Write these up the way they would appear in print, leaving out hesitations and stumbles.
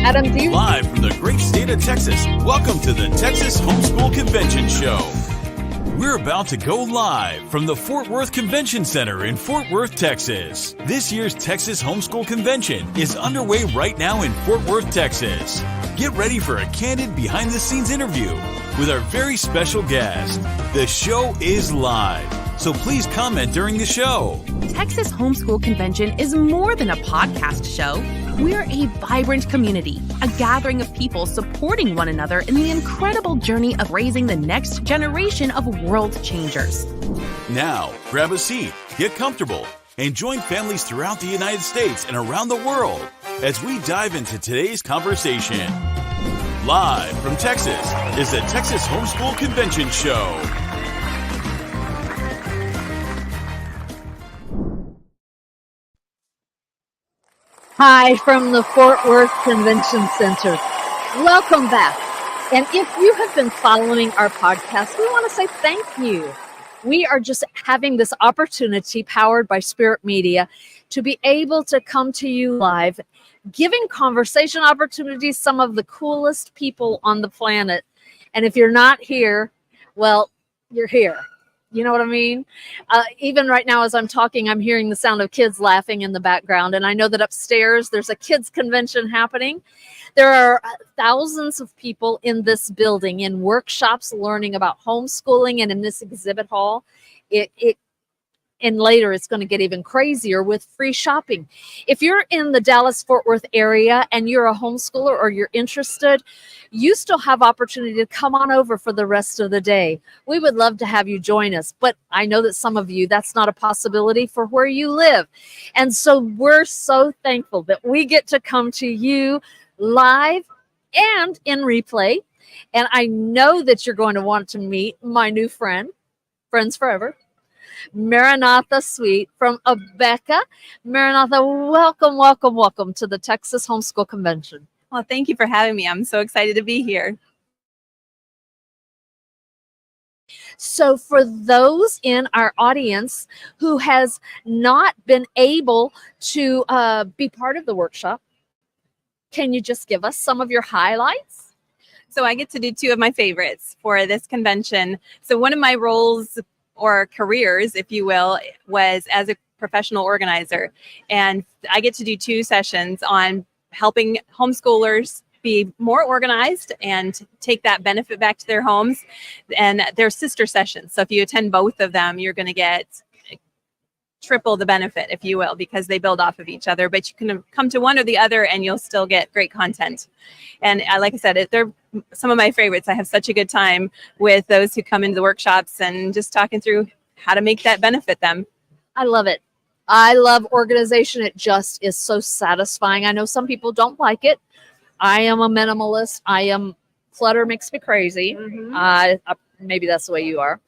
Adam, do you? Live from the great state of Texas, welcome to the Texas HomeSchool Convention Show. We're about to go live from the Fort Worth Convention Center in Fort Worth, Texas. This year's Texas HomeSchool Convention is underway right now in Fort Worth, Texas. Get ready for a candid behind-the-scenes interview with our very special guest. The show is live, so please comment during the show. Texas HomeSchool Convention is more than a podcast show. We're a vibrant community, a gathering of people supporting one another in the incredible journey of raising the next generation of world changers. Now, grab a seat, get comfortable, and join families throughout the United States and around the world as we dive into today's conversation. Live from Texas is the Texas HomeSchool Convention Show. Hi from the Fort Worth Convention Center. Welcome back. And if you have been following our podcast, we want to say thank you. We are just having this opportunity powered by Spirit Media to be able to come to you live, giving conversation opportunities, some of the coolest people on the planet. And if you're not here, well, you're here. You know what I mean? Even right now as I'm talking, I'm hearing the sound of kids laughing in the background. And I know that upstairs there's a kids convention happening. There are thousands of people in this building in workshops learning about homeschooling, and in this exhibit hall, and later it's going to get even crazier with free shopping. If you're in the Dallas-Fort Worth area and you're a homeschooler or you're interested, you still have opportunity to come on over for the rest of the day. We would love to have you join us, but I know that some of you, that's not a possibility for where you live. And so we're so thankful that we get to come to you live and in replay. And I know that you're going to want to meet my new friend, Friends Forever, Maranatha Sweet from A Beka. Maranatha, welcome, welcome, welcome to the Texas HomeSchool Convention. Well, thank you for having me. I'm so excited to be here. So for those in our audience who has not been able to be part of the workshop, can you just give us some of your highlights? So I get to do two of my favorites for this convention. So one of my roles or careers, if you will, was as a professional organizer. And I get to do two sessions on helping homeschoolers be more organized and take that benefit back to their homes. And they're sister sessions. So if you attend both of them, you're going to get triple the benefit, if you will, because they build off of each other. But you can come to one or the other and you'll still get great content. And like I said, they're some of my favorites. I have such a good time with those who come into the workshops and just talking through how to make that benefit them. I love it. I love organization. It just is so satisfying. I know some people don't like it. I am a minimalist. Clutter makes me crazy. Maybe that's the way you are.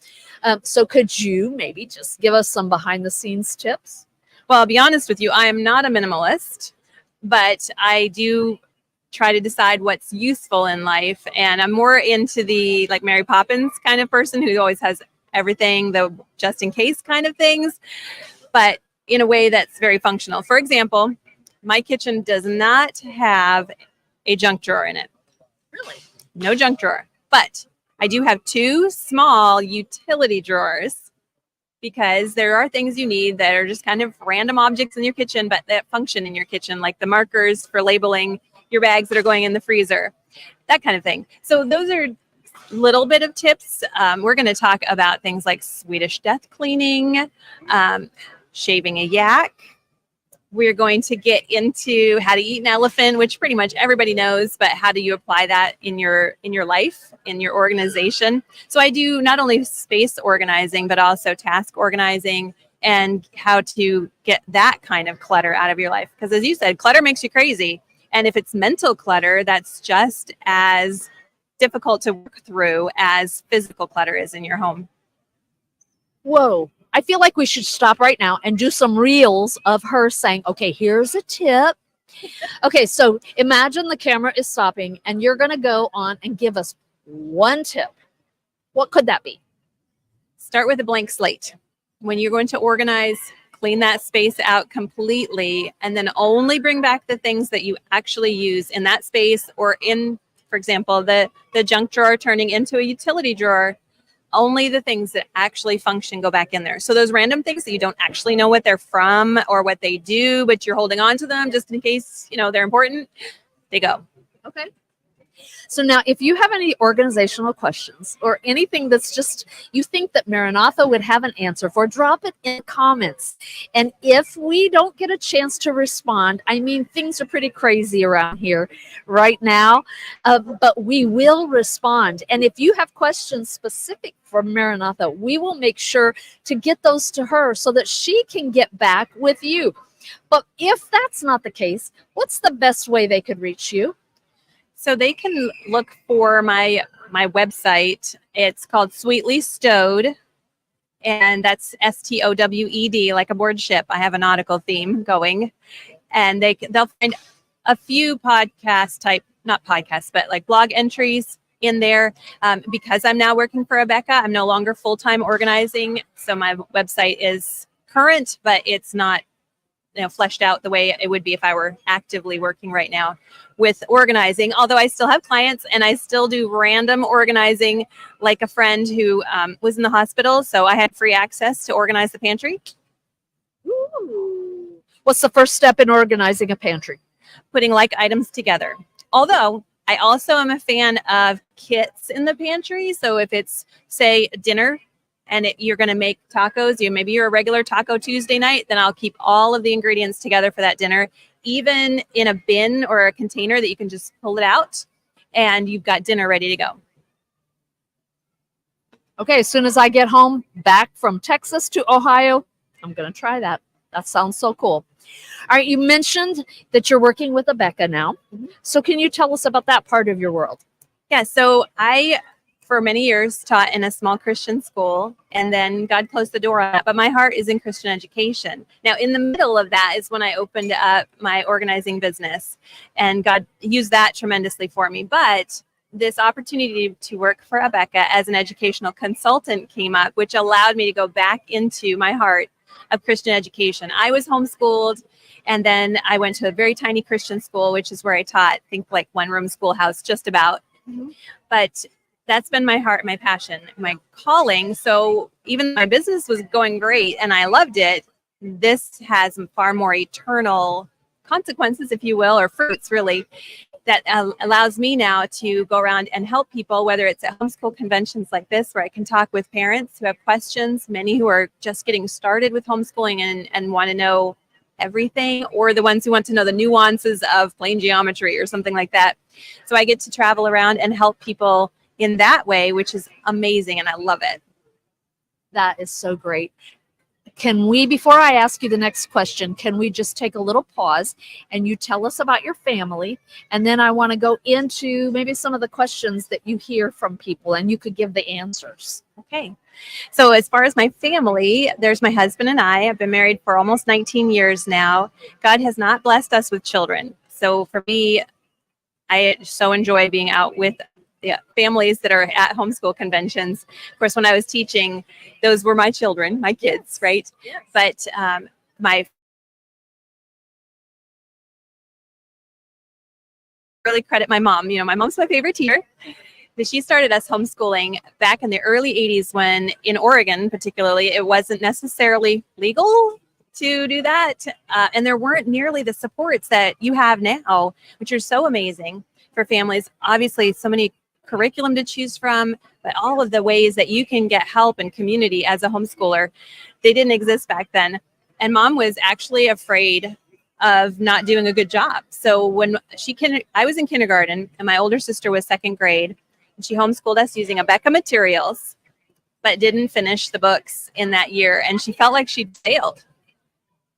So could you maybe just give us some behind the scenes tips? Well, I'll be honest with you. I am not a minimalist, but I do try to decide what's useful in life. And I'm more into the like Mary Poppins kind of person who always has everything, the just in case kind of things, but in a way that's very functional. For example, my kitchen does not have a junk drawer in it. Really? No junk drawer. But I do have two small utility drawers because there are things you need that are just kind of random objects in your kitchen, but that function in your kitchen, like the markers for labeling your bags that are going in the freezer, that kind of thing. So those are little bit of tips. We're going to talk about things like Swedish death cleaning, shaving a yak. We're going to get into how to eat an elephant, which pretty much everybody knows, but how do you apply that in your life, in your organization? So I do not only space organizing, but also task organizing and how to get that kind of clutter out of your life. Because as you said, clutter makes you crazy. And if it's mental clutter, that's just as difficult to work through as physical clutter is in your home. Whoa. I feel like we should stop right now and do some reels of her saying, okay, here's a tip. Okay, so imagine the camera is stopping and you're going to go on and give us one tip. What could that be? Start with a blank slate. When you're going to organize clean that space out completely, and then only bring back the things that you actually use in that space, or in, for example, the junk drawer turning into a utility drawer. Only the things that actually function go back in there. So those random things that you don't actually know what they're from or what they do, but you're holding on to them just in case, they're important, they go. Okay. So now, if you have any organizational questions or anything that's just you think that Maranatha would have an answer for, drop it in comments. And if we don't get a chance to respond, I mean, things are pretty crazy around here right now, but we will respond. And if you have questions specific for Maranatha, we will make sure to get those to her so that she can get back with you. But if that's not the case, what's the best way they could reach you? So they can look for my website. It's called Sweetly Stowed, and that's STOWED, like a board ship. I have a nautical theme going, and they'll find a few podcast type, not podcasts, but like blog entries in there. Because I'm now working for A Beka, I'm no longer full-time organizing, so my website is current, but it's not fleshed out the way it would be if I were actively working right now with organizing, although I still have clients and I still do random organizing, like a friend who was in the hospital, so I had free access to organize the pantry. Ooh. What's the first step in organizing a pantry? Putting like items together. Although I also am a fan of kits in the pantry, so if it's, say, dinner, and you're going to make tacos, maybe you're a regular Taco Tuesday night, then I'll keep all of the ingredients together for that dinner, even in a bin or a container that you can just pull it out, and you've got dinner ready to go. Okay, as soon as I get home back from Texas to Ohio, I'm going to try that. That sounds so cool. All right, you mentioned that you're working with A Beka now. Mm-hmm. So can you tell us about that part of your world? Yeah, so I for many years taught in a small Christian school, and then God closed the door on that. But my heart is in Christian education. Now, in the middle of that is when I opened up my organizing business, and God used that tremendously for me. But this opportunity to work for A Beka as an educational consultant came up, which allowed me to go back into my heart of Christian education. I was homeschooled, and then I went to a very tiny Christian school, which is where I taught, think like one-room schoolhouse, just about. Mm-hmm. But that's been my heart, my passion, my calling. So even though my business was going great and I loved it, this has far more eternal consequences, if you will, or fruits really, that allows me now to go around and help people, whether it's at homeschool conventions like this, where I can talk with parents who have questions, many who are just getting started with homeschooling and want to know everything, or the ones who want to know the nuances of plane geometry or something like that. So I get to travel around and help people in that way, which is amazing, and I love it. That is so great. Can we, before I ask you the next question, can we just take a little pause and you tell us about your family? And then I want to go into maybe some of the questions that you hear from people, and you could give the answers. Okay. So as far as my family, there's my husband and I. I've been married for almost 19 years now. God has not blessed us with children. So for me, I so enjoy being out with families that are at homeschool conventions. Of course, when I was teaching, those were my children, my kids, yes, right? Yes. But my really credit my mom. My mom's my favorite teacher. She started us homeschooling back in the early 80s when in Oregon, particularly, it wasn't necessarily legal to do that. And there weren't nearly the supports that you have now, which are so amazing for families. Obviously, so many curriculum to choose from, but all of the ways that you can get help and community as a homeschooler, they didn't exist back then. And mom was actually afraid of not doing a good job. So when I was in kindergarten and my older sister was second grade, and she homeschooled us using A Beka materials, but didn't finish the books in that year. And she felt like she'd failed.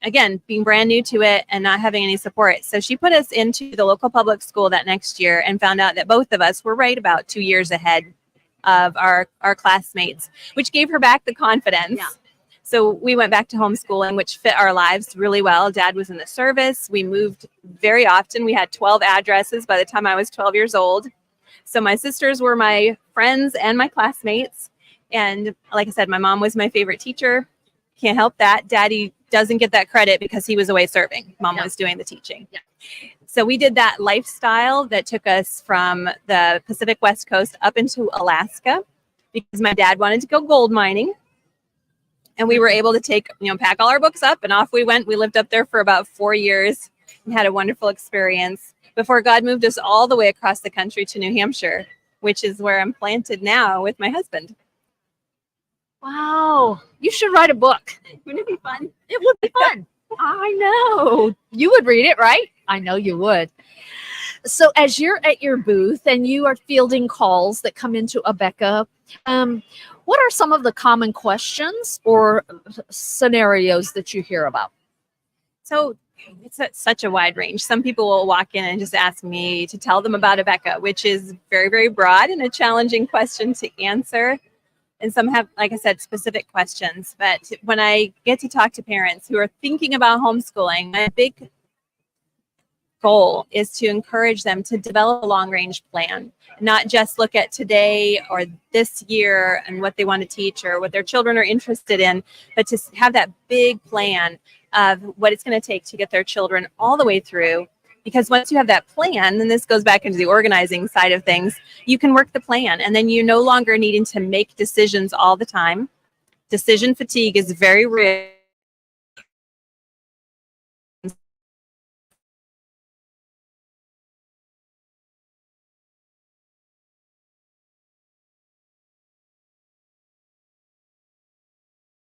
Again, being brand new to it and not having any support. So she put us into the local public school that next year and found out that both of us were right about 2 years ahead of our classmates, which gave her back the confidence. Yeah. So we went back to homeschooling, which fit our lives really well. Dad was in the service. We moved very often. We had 12 addresses by the time I was 12 years old. So my sisters were my friends and my classmates. And like I said, my mom was my favorite teacher. Can't help that. Daddy doesn't get that credit because he was away serving. Mom was doing the teaching. Yeah. So we did that lifestyle that took us from the Pacific West Coast up into Alaska because my dad wanted to go gold mining. And we were able to take, pack all our books up and off we went. We lived up there for about 4 years and had a wonderful experience before God moved us all the way across the country to New Hampshire, which is where I'm planted now with my husband. Wow. You should write a book. Wouldn't it be fun? It would be fun. I know. You would read it, right? I know you would. So as you're at your booth and you are fielding calls that come into A Beka, what are some of the common questions or scenarios that you hear about? So it's such a wide range. Some people will walk in and just ask me to tell them about A Beka, which is very, very broad and a challenging question to answer. And some have, like I said, specific questions. But when I get to talk to parents who are thinking about homeschooling, my big goal is to encourage them to develop a long-range plan, not just look at today or this year and what they want to teach or what their children are interested in, but to have that big plan of what it's going to take to get their children all the way through. Because once you have that plan, and this goes back into the organizing side of things, you can work the plan, and then you're no longer needing to make decisions all the time. Decision fatigue is very real.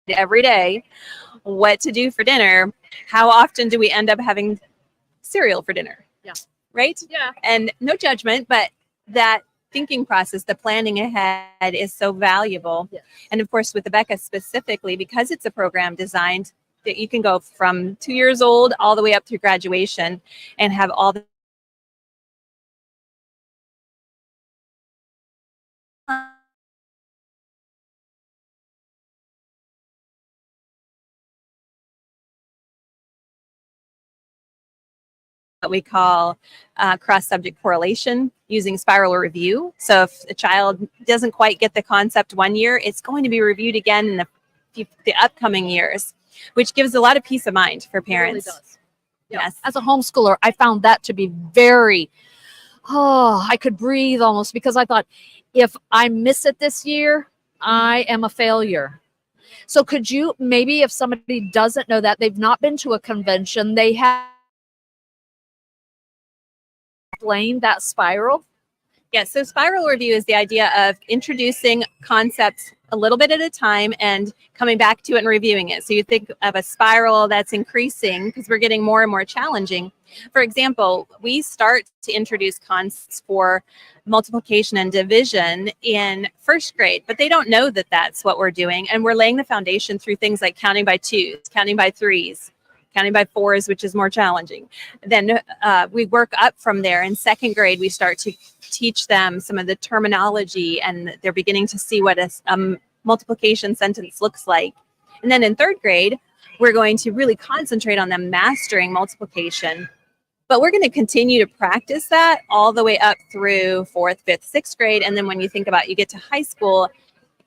Every day, what to do for dinner. How often do we end up having cereal for dinner? Yeah. Right? Yeah. And no judgment, but that thinking process, the planning ahead is so valuable. Yes. And of course, with A Beka specifically, because it's a program designed that you can go from 2 years old all the way up through graduation and have all the what we call cross-subject correlation using spiral review. So if a child doesn't quite get the concept 1 year, it's going to be reviewed again in the upcoming years, which gives a lot of peace of mind for parents. It really does. Yeah. Yes. As a homeschooler, I found that to be very, I could breathe almost, because I thought, if I miss it this year, I am a failure. So could you, maybe if somebody doesn't know that, they've not been to a convention, they have explained that spiral? Yes, so spiral review is the idea of introducing concepts a little bit at a time and coming back to it and reviewing it. So you think of a spiral that's increasing because we're getting more and more challenging. For example, we start to introduce concepts for multiplication and division in first grade, but they don't know that that's what we're doing. And we're laying the foundation through things like counting by twos, counting by threes, counting by fours, which is more challenging. Then we work up from there. In second grade, we start to teach them some of the terminology, and they're beginning to see what a multiplication sentence looks like. And then in third grade, we're going to really concentrate on them mastering multiplication. But we're going to continue to practice that all the way up through fourth, fifth, sixth grade. And then when you think about you get to high school,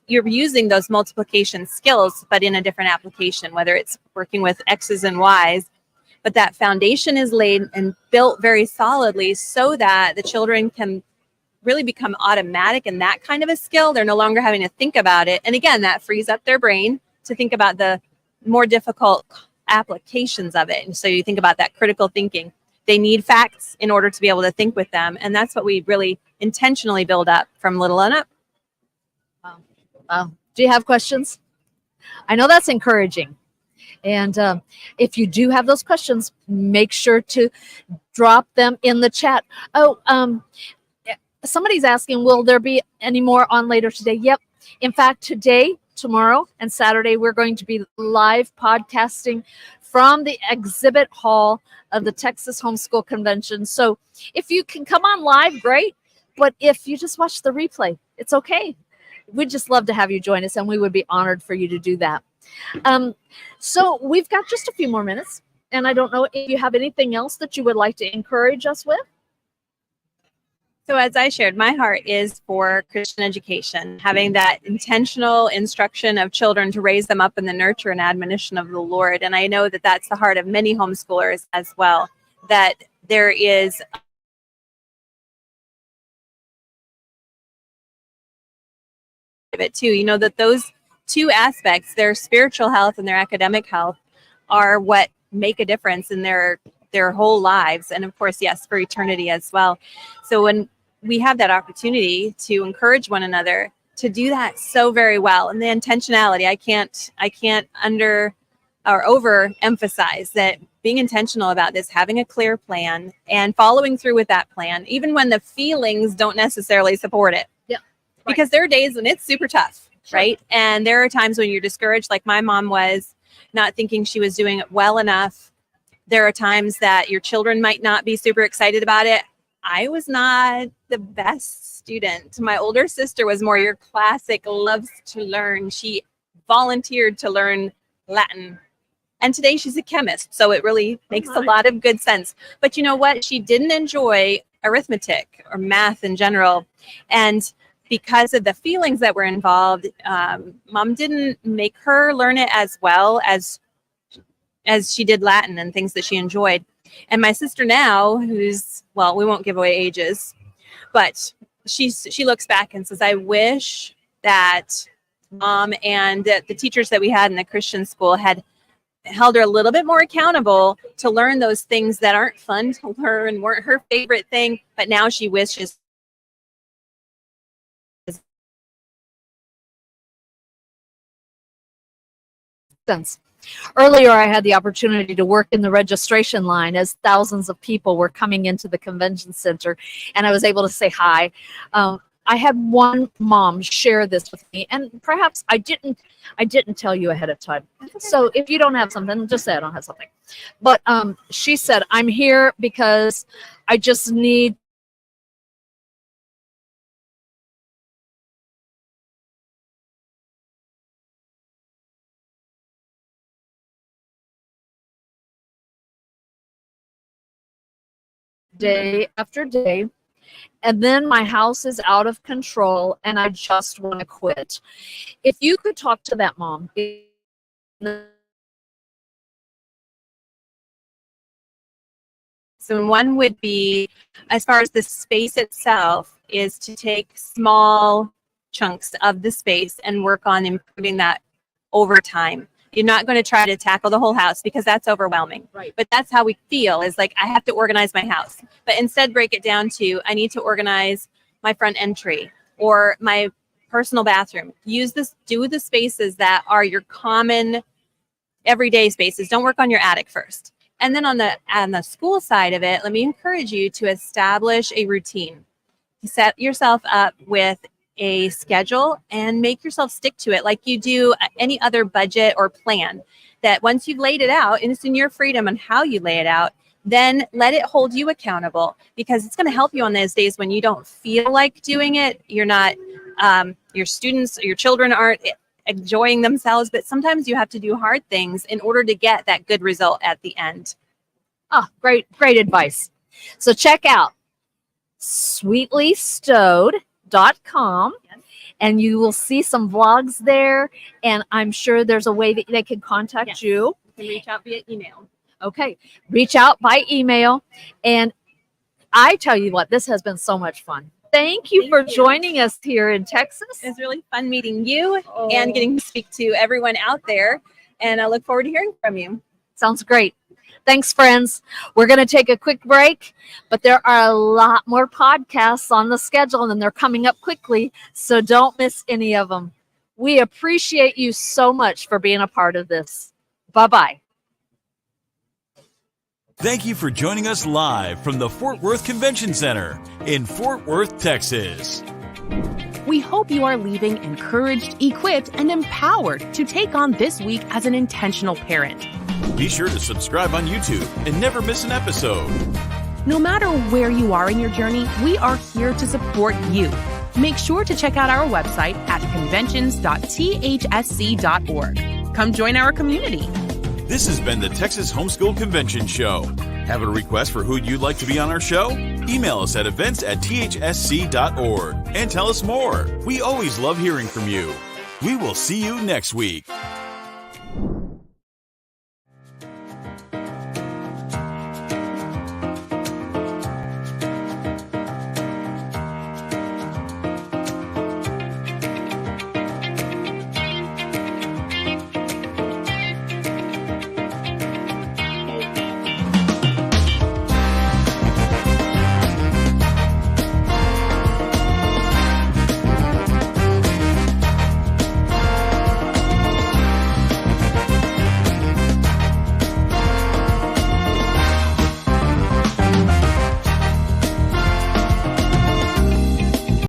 you're using those multiplication skills, but in a different application, whether it's working with X's and Y's. But that foundation is laid and built very solidly so that the children can really become automatic in that kind of a skill. They're no longer having to think about it. And again, that frees up their brain to think about the more difficult applications of it. And so you think about that critical thinking. They need facts in order to be able to think with them. And that's what we really intentionally build up from little on up. Do you have questions? I know that's encouraging. And if you do have those questions, make sure to drop them in the chat. Somebody's asking, will there be any more on later today? Yep. In fact, today, tomorrow, and Saturday, we're going to be live podcasting from the exhibit hall of the Texas HomeSchool Convention. So if you can come on live, great. But if you just watch the replay, it's okay. We'd just love to have you join us, and we would be honored for you to do that. So we've got just a few more minutes, and I don't know if you have anything else that you would like to encourage us with. So as I shared, my heart is for Christian education, having that intentional instruction of children to raise them up in the nurture and admonition of the Lord. And I know that that's the heart of many homeschoolers as well, that there is it too, you know, that those two aspects, their spiritual health and their academic health, are what make a difference in their whole lives. And of course, yes, for eternity as well. So when we have that opportunity to encourage one another to do that so very well, and the intentionality, I can't under or overemphasize that being intentional about this, having a clear plan and following through with that plan, even when the feelings don't necessarily support it. Yeah. Right. Because there are days when it's super tough, Sure. right? And there are times when you're discouraged, like my mom was, not thinking she was doing it well enough. There are times that your children might not be super excited about it. I was not the best student. My older sister was more your classic loves to learn. She volunteered to learn Latin. And today she's a chemist. So it really makes a lot of good sense. But you know what? She didn't enjoy arithmetic or math in general. And because of the feelings that were involved, Mom didn't make her learn it as well as she did Latin and things that she enjoyed. And my sister now, who's, well, we won't give away ages, but she looks back and says, I wish that Mom and the teachers that we had in the Christian school had held her a little bit more accountable to learn those things that aren't fun to learn, weren't her favorite thing, but now she wishes sense. Earlier, I had the opportunity to work in the registration line as thousands of people were coming into the convention center, and I was able to say hi. I had one mom share this with me, and perhaps I didn't tell you ahead of time. So if you don't have something, just say I don't have something. But she said, I'm here because I just need day after day, and then my house is out of control and I just want to quit. If you could talk to that mom. So one would be, as far as the space itself, is to take small chunks of the space and work on improving that over time. You're not going to try to tackle the whole house because that's overwhelming. Right. But that's how we feel, is like, I have to organize my house. But instead break it down to, I need to organize my front entry or my personal bathroom. Do the spaces that are your common everyday spaces. Don't work on your attic first. And then on the school side of it, let me encourage you to establish a routine. Set yourself up with a schedule and make yourself stick to it like you do any other budget or plan. That once you've laid it out, and it's in your freedom on how you lay it out, then let it hold you accountable, because it's going to help you on those days when you don't feel like doing it. You're not, your students, your children aren't enjoying themselves, but sometimes you have to do hard things in order to get that good result at the end. Oh, great advice. So check out sweetlystowed.com, and you will see some vlogs there, and I'm sure there's a way that they can contact you. You can reach out via email. Okay, reach out by email, and I tell you what, this has been so much fun. Thank you for joining us here in Texas. It's really fun meeting you and getting to speak to everyone out there, and I look forward to hearing from you. Sounds great. Thanks, friends. We're going to take a quick break, but there are a lot more podcasts on the schedule, and they're coming up quickly, so don't miss any of them. We appreciate you so much for being a part of this. Bye-bye. Thank you for joining us live from the Fort Worth Convention Center in Fort Worth, Texas. We hope you are leaving encouraged, equipped, and empowered to take on this week as an intentional parent. Be sure to subscribe on YouTube and never miss an episode. No matter where you are in your journey, we are here to support you. Make sure to check out our website at conventions.thsc.org. Come join our community. This has been the Texas Homeschool Convention Show. Have a request for who you'd like to be on our show? Email us at events@thsc.org and tell us more. We always love hearing from you. We will see you next week.